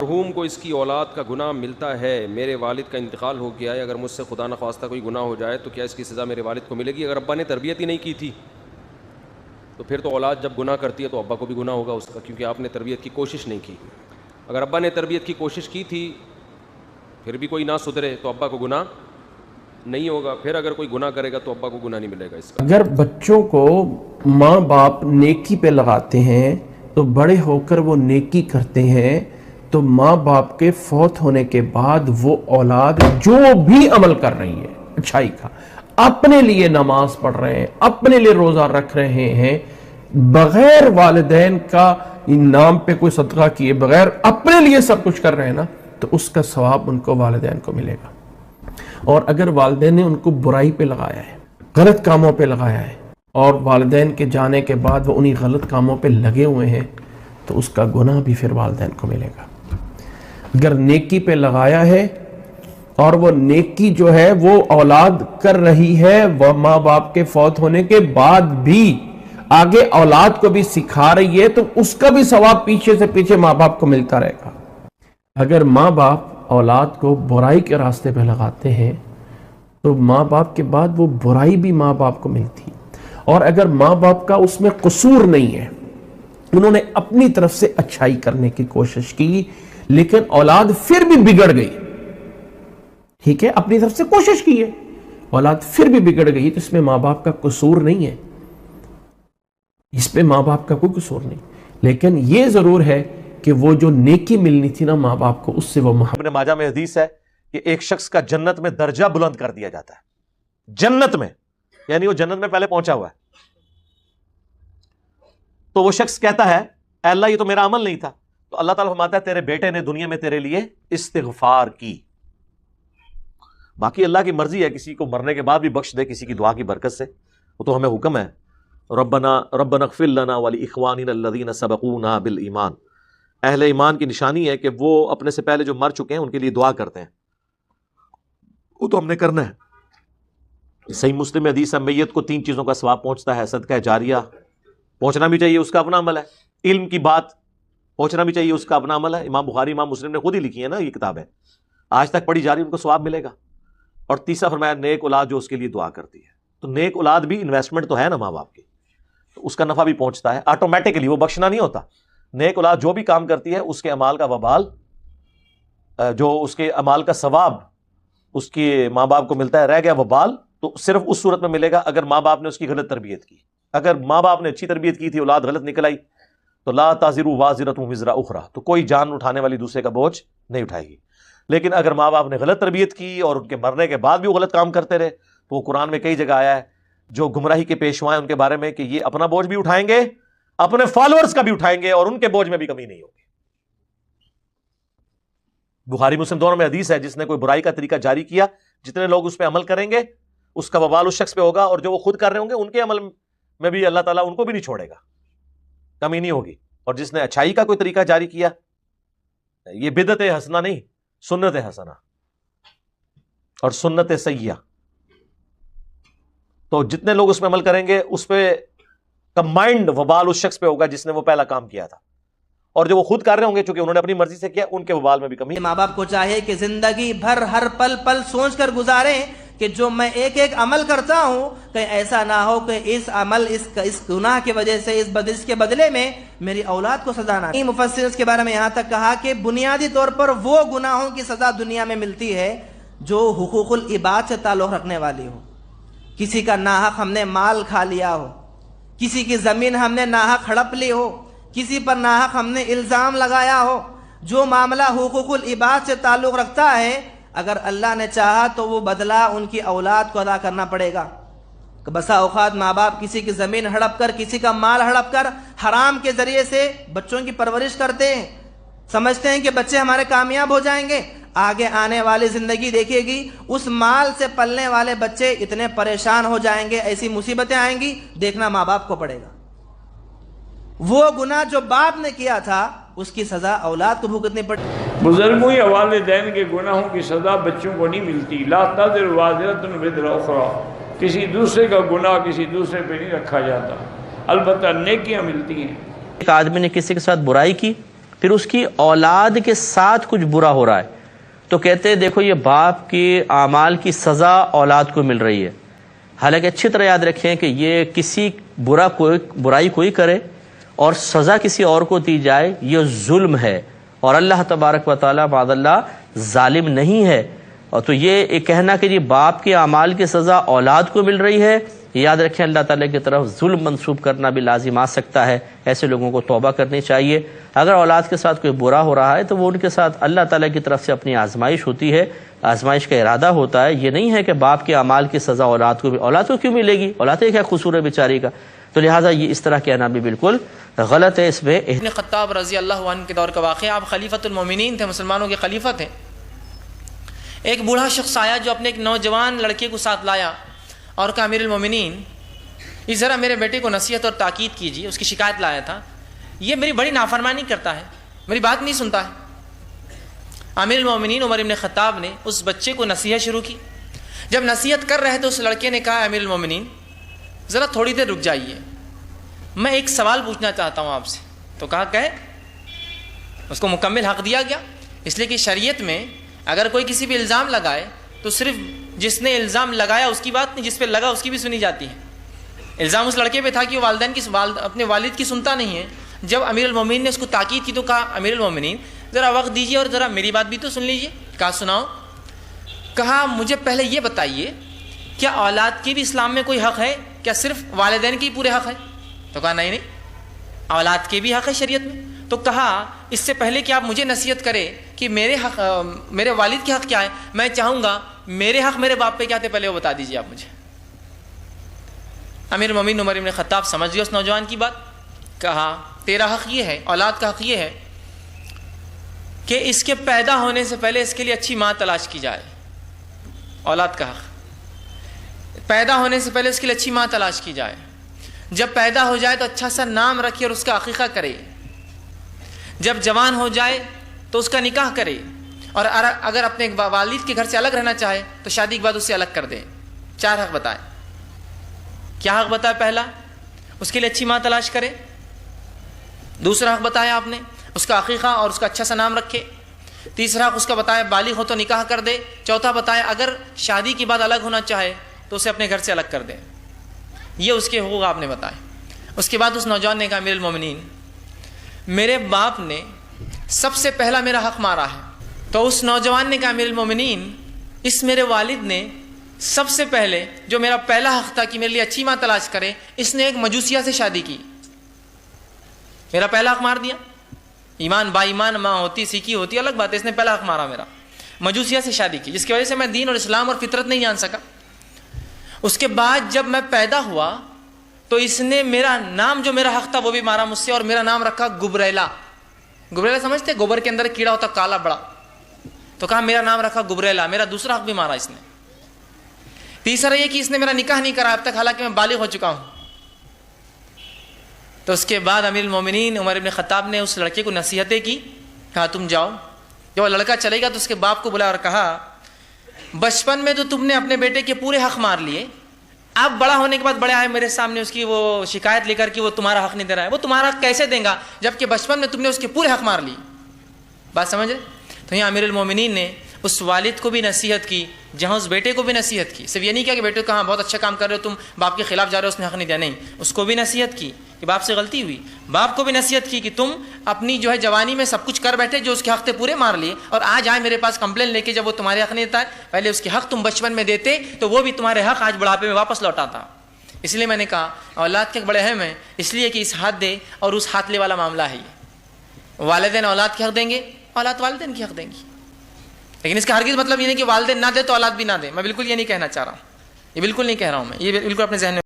مرحوم کو اس کی اولاد کا گناہ ملتا ہے، میرے والد کا انتقال ہو گیا ہے، اگر مجھ سے خدا نخواستہ کوئی گناہ ہو جائے تو کیا اس کی سزا میرے والد کو ملے گی؟ اگر ابا نے تربیت ہی نہیں کی تھی تو پھر تو اولاد جب گناہ کرتی ہے تو ابا کو بھی گناہ ہوگا اس کا، کیونکہ آپ نے تربیت کی کوشش نہیں کی۔ اگر ابا نے تربیت کی کوشش کی تھی پھر بھی کوئی نہ سدھرے تو ابا کو گناہ نہیں ہوگا، پھر اگر کوئی گناہ کرے گا تو ابا کو گناہ نہیں ملے گا اس کا۔ اگر بچوں کو ماں باپ نیکی پہ لگاتے ہیں تو بڑے ہو کر وہ نیکی کرتے ہیں، تو ماں باپ کے فوت ہونے کے بعد وہ اولاد جو بھی عمل کر رہی ہے اچھائی کا، اپنے لیے نماز پڑھ رہے ہیں، اپنے لیے روزہ رکھ رہے ہیں، بغیر والدین کا نام پہ کوئی صدقہ کیے بغیر اپنے لیے سب کچھ کر رہے ہیں نا، تو اس کا ثواب ان کو والدین کو ملے گا۔ اور اگر والدین نے ان کو برائی پہ لگایا ہے، غلط کاموں پہ لگایا ہے، اور والدین کے جانے کے بعد وہ انہی غلط کاموں پہ لگے ہوئے ہیں، تو اس کا گناہ بھی پھر والدین کو ملے گا۔ اگر نیکی پہ لگایا ہے اور وہ نیکی جو ہے وہ اولاد کر رہی ہے، وہ ماں باپ کے فوت ہونے کے بعد بھی آگے اولاد کو بھی سکھا رہی ہے، تو اس کا بھی ثواب پیچھے سے پیچھے ماں باپ کو ملتا رہے گا۔ اگر ماں باپ اولاد کو برائی کے راستے پہ لگاتے ہیں تو ماں باپ کے بعد وہ برائی بھی ماں باپ کو ملتی، اور اگر ماں باپ کا اس میں قصور نہیں ہے، انہوں نے اپنی طرف سے اچھائی کرنے کی کوشش کی لیکن اولاد پھر بھی بگڑ گئی، ٹھیک ہے، اپنی طرف سے کوشش کی ہے، اولاد پھر بھی بگڑ گئی، تو اس میں ماں باپ کا قصور نہیں ہے، اس پہ ماں باپ کا کوئی قصور نہیں، لیکن یہ ضرور ہے کہ وہ جو نیکی ملنی تھی نا ماں باپ کو، اس سے وہ ابن ماجہ میں حدیث ہے کہ ایک شخص کا جنت میں درجہ بلند کر دیا جاتا ہے، جنت میں، یعنی وہ جنت میں پہلے پہنچا ہوا ہے، تو وہ شخص کہتا ہے اے اللہ یہ تو میرا عمل نہیں تھا، تو اللہ تعالیٰ فرماتا ہے تیرے بیٹے نے دنیا میں تیرے لیے استغفار کی۔ باقی اللہ کی مرضی ہے، کسی کو مرنے کے بعد بھی بخش دے کسی کی دعا کی برکت سے، وہ تو ہمیں حکم ہے، ربنا اغفر لنا ولاخواننا الذین سبقونا بالایمان۔ اہل ایمان کی نشانی ہے کہ وہ اپنے سے پہلے جو مر چکے ہیں ان کے لیے دعا کرتے ہیں، وہ تو ہم نے کرنا ہے۔ صحیح مسلم میں حدیث ہے میت کو 3 چیزوں کا ثواب پہنچتا ہے، صدقہ جاریہ پہنچنا بھی چاہیے، اس کا اپنا عمل ہے، علم کی بات پہنچنا بھی چاہیے، اس کا اپنا عمل ہے، امام بخاری امام مسلم نے خود ہی لکھی ہے نا یہ کتابیں، آج تک پڑھی جا رہی ان کو ثواب ملے گا۔ اور تیسرا فرمایا نیک اولاد جو اس کے لیے دعا کرتی ہے، تو نیک اولاد بھی انویسٹمنٹ تو ہے نا ماں باپ کی، تو اس کا نفع بھی پہنچتا ہے آٹومیٹکلی، وہ بخشنا نہیں ہوتا۔ نیک اولاد جو بھی کام کرتی ہے اس کے اعمال کا وبال، جو اس کے اعمال کا ثواب اس کے ماں باپ کو ملتا ہے، رہ گیا وبال تو صرف اس صورت میں ملے گا اگر ماں باپ نے اس کی غلط تربیت کی۔ اگر ماں باپ نے اچھی تربیت کی تھی، اولاد غلط نکل آئی، تو لا تازر وازرۃ وزر اخری، تو کوئی جان اٹھانے والی دوسرے کا بوجھ نہیں اٹھائے گی۔ لیکن اگر ماں باپ نے غلط تربیت کی اور ان کے مرنے کے بعد بھی وہ غلط کام کرتے رہے، تو وہ قرآن میں کئی جگہ آیا ہے جو گمراہی کے پیشوا ہیں ان کے بارے میں کہ یہ اپنا بوجھ بھی اٹھائیں گے، اپنے فالوورز کا بھی اٹھائیں گے، اور ان کے بوجھ میں بھی کمی نہیں ہوگی۔ بخاری مسلم دونوں میں حدیث ہے جس نے کوئی برائی کا طریقہ جاری کیا، جتنے لوگ اس پہ عمل کریں گے اس کا وبال اس شخص پہ ہوگا، اور جو وہ خود کر رہے ہوں گے ان کے عمل میں بھی اللہ تعالیٰ ان کو بھی نہیں چھوڑے گا، کمی نہیں ہوگی۔ اور جس نے اچھائی کا کوئی طریقہ جاری کیا، یہ بدعت حسنہ نہیں، سنت حسنہ اور سنت سیئہ، تو جتنے لوگ اس پہ عمل کریں گے اس پہ کمبائنڈ وبال اس شخص پہ ہوگا جس نے وہ پہلا کام کیا تھا، اور جو وہ خود کر رہے ہوں گے چونکہ انہوں نے اپنی مرضی سے کیا، ان کے وبال میں بھی کمی۔ ماں باپ کو چاہیے کہ زندگی بھر ہر پل پل سوچ کر گزاریں کہ جو میں ایک ایک عمل کرتا ہوں کہیں ایسا نہ ہو کہ اس عمل اس گناہ کی وجہ سے اس کے بدلے میں میری اولاد کو سزا نہ۔ مفسر اس کے بارے میں یہاں تک کہا کہ بنیادی طور پر وہ گناہوں کی سزا دنیا میں ملتی ہے جو حقوق العباد سے تعلق رکھنے والی ہو، کسی کا ناحق ہم نے مال کھا لیا ہو، کسی کی زمین ہم نے ناحق ہڑپ لی ہو، کسی پر ناحق ہم نے الزام لگایا ہو، جو معاملہ حقوق العباد سے تعلق رکھتا ہے اگر اللہ نے چاہا تو وہ بدلہ ان کی اولاد کو ادا کرنا پڑے گا۔ بسا اوقات ماں باپ کسی کی زمین ہڑپ کر، کسی کا مال ہڑپ کر حرام کے ذریعے سے بچوں کی پرورش کرتے ہیں، سمجھتے ہیں کہ بچے ہمارے کامیاب ہو جائیں گے، آگے آنے والی زندگی دیکھے گی اس مال سے پلنے والے بچے اتنے پریشان ہو جائیں گے، ایسی مصیبتیں آئیں گی، دیکھنا ماں باپ کو پڑے گا۔ وہ گناہ جو باپ نے کیا تھا اس کی سزا اولاد کو بھگتنی پڑے۔ بزرگوں یا والدین کے گناہوں کی سزا بچوں کو نہیں ملتی، لا تزر وازرۃ وزر اخری، کسی دوسرے کا گناہ کسی دوسرے پہ نہیں رکھا جاتا، البتہ نیکیاں ملتی ہیں۔ ایک آدمی نے کسی کے ساتھ برائی کی پھر اس کی اولاد کے ساتھ کچھ برا ہو رہا ہے تو کہتے ہیں دیکھو یہ باپ کے اعمال کی سزا اولاد کو مل رہی ہے. حالانکہ اچھی طرح یاد رکھیں کہ یہ کسی برائی کوئی کرے اور سزا کسی اور کو دی جائے یہ ظلم ہے، اور اللہ تبارک و تعالیٰ معاذ اللہ ظالم نہیں ہے. اور تو یہ کہنا کہ جی باپ کے اعمال کی سزا اولاد کو مل رہی ہے، یاد رکھیں اللہ تعالیٰ کی طرف ظلم منسوب کرنا بھی لازم آ سکتا ہے. ایسے لوگوں کو توبہ کرنی چاہیے. اگر اولاد کے ساتھ کوئی برا ہو رہا ہے تو وہ ان کے ساتھ اللہ تعالیٰ کی طرف سے اپنی آزمائش ہوتی ہے، آزمائش کا ارادہ ہوتا ہے. یہ نہیں ہے کہ باپ کے اعمال کی سزا اولاد کو کیوں ملے گی، اولاد کا کیا قصور ہے بیچاری کا. تو لہٰذا یہ اس طرح کہنا بھی بالکل غلط ہے. اس میں ابن خطاب رضی اللہ عنہ کے دور کا واقعہ، آپ خلیفۃ المومنین تھے، مسلمانوں کے خلیفہ تھے. ایک بوڑھا شخص آیا جو اپنے ایک نوجوان لڑکے کو ساتھ لایا اور کہا امیر المومنین اس ذرا میرے بیٹے کو نصیحت اور تاکید کیجیے. اس کی شکایت لایا تھا، یہ میری بڑی نافرمانی کرتا ہے، میری بات نہیں سنتا ہے. امیر المومنین عمر ابن خطاب نے اس بچے کو نصیحت شروع کی. جب نصیحت کر رہے تو اس لڑکے نے کہا امیر المومنین ذرا تھوڑی دیر رک جائیے، میں ایک سوال پوچھنا چاہتا ہوں آپ سے. تو کہا کہے. اس کو مکمل حق دیا گیا، اس لیے کہ شریعت میں اگر کوئی کسی پہ الزام لگائے تو صرف جس نے الزام لگایا اس کی بات نہیں، جس پہ لگا اس کی بھی سنی جاتی ہے. الزام اس لڑکے پہ تھا کہ وہ اپنے والد کی سنتا نہیں ہے. جب امیر المومنین نے اس کو تاکید کی تو کہا امیر المومنین ذرا وقت دیجیے اور ذرا میری بات بھی تو سن لیجیے. کہا سناؤ. کہا مجھے پہلے یہ بتائیے کیا اولاد کی بھی اسلام میں کوئی حق ہے، کیا صرف والدین کی پورے حق ہے؟ تو کہا نہیں اولاد کے بھی حق ہے شریعت میں. تو کہا اس سے پہلے کہ آپ مجھے نصیحت کرے کہ میرے والد کے حق کیا ہے، میں چاہوں گا میرے حق میرے باپ پہ کیا تھے پہلے وہ بتا دیجیے آپ مجھے. امیر المومنین عمر بن خطاب سمجھ گئے اس نوجوان کی بات. کہا تیرا حق یہ ہے، اولاد کا حق یہ ہے کہ اس کے پیدا ہونے سے پہلے اس کے لیے اچھی ماں تلاش کی جائے. اولاد کا حق پیدا ہونے سے پہلے اس کے لیے اچھی ماں تلاش کی جائے. جب پیدا ہو جائے تو اچھا سا نام رکھے اور اس کا عقیقہ کرے. جب جوان ہو جائے تو اس کا نکاح کرے، اور اگر اپنے والد کے گھر سے الگ رہنا چاہے تو شادی کے بعد اسے الگ کر دے. 4 حق بتائے. کیا حق بتایا؟ پہلا اس کے لیے اچھی ماں تلاش کرے. دوسرا حق بتایا آپ نے اس کا عقیقہ اور اس کا اچھا سا نام رکھے. تیسرا حق اس کا بتایا بالغ ہو تو نکاح کر دے. چوتھا بتایا اگر شادی کے بعد الگ ہونا چاہے تو اسے اپنے گھر سے الگ کر دے. یہ اس کے حقوق آپ نے بتائے. اس کے بعد اس نوجوان نے کہا امیر المومنین میرے باپ نے سب سے پہلا میرا حق مارا ہے. تو اس نوجوان نے کہا امیر المومنین اس میرے والد نے سب سے پہلے جو میرا پہلا حق تھا کہ میرے لیے اچھی ماں تلاش کرے، اس نے ایک مجوسیہ سے شادی کی، میرا پہلا حق مار دیا. ایمان با ایمان ماں ہوتی سیکھی ہوتی الگ بات ہے، اس نے پہلا حق مارا میرا. مجوسیہ سے شادی کی جس کی وجہ سے میں دین اور اسلام اور فطرت نہیں جان سکا. اس کے بعد جب میں پیدا ہوا تو اس نے میرا نام جو میرا حق تھا وہ بھی مارا مجھ سے، اور میرا نام رکھا گبریلا. گبریلا سمجھتے؟ گوبر کے اندر کیڑا ہوتا کالا بڑا. تو کہا میرا نام رکھا گبریلا. میرا دوسرا حق بھی مارا اس نے. تیسرا یہ کہ اس نے میرا نکاح نہیں کرا اب تک حالانکہ میں بالغ ہو چکا ہوں. تو اس کے بعد امیر المومنین عمر ابن خطاب نے اس لڑکے کو نصیحتیں کی. کہا تم جاؤ. جب وہ لڑکا چلے گا تو اس کے باپ کو بلایا اور کہا بچپن میں تو تم نے اپنے بیٹے کے پورے حق مار لیے، اب بڑا ہونے کے بعد بڑے آئے میرے سامنے اس کی وہ شکایت لے کر کہ وہ تمہارا حق نہیں دے رہا ہے. وہ تمہارا حق کیسے دیں گا جبکہ بچپن میں تم نے اس کے پورے حق مار لیے. بات سمجھ رہے؟ تو یہاں امیر المومنین نے اس والد کو بھی نصیحت کی جہاں اس بیٹے کو بھی نصیحت کی. صرف یہ نہیں کہا کہ بیٹے کو کہاں بہت اچھا کام کر رہے ہو تم، باپ کے خلاف جا رہے ہو، اس نے حق نہیں دیا. نہیں، اس کو بھی نصیحت کی کہ باپ سے غلطی ہوئی. باپ کو بھی نصیحت کی کہ تم اپنی جو ہے جوانی میں سب کچھ کر بیٹھے، جو اس کے حق تھے پورے مار لیے، اور آج آئے میرے پاس کمپلین لے کے جب وہ تمہارے حق نہیں دیتا ہے. پہلے اس کے حق تم بچپن میں دیتے تو وہ بھی تمہارے حق آج بڑھاپے میں واپس لوٹاتا. اس لیے میں نے کہا اولاد کے بڑے اہم ہیں، اس لیے کہ اس ہاتھ دے اور اس ہاتھ لے والا معاملہ ہے. یہ والدین اولاد کے حق دیں گے، اولاد والدین کے حق دیں گی. لیکن اس کا ہرگز مطلب یہ نہیں کہ والدین نہ دے تو اولاد بھی نہ دے. میں بالکل یہ نہیں کہنا چاہ رہا ہوں، یہ بالکل نہیں کہہ رہا ہوں میں، یہ بالکل اپنے ذہن میں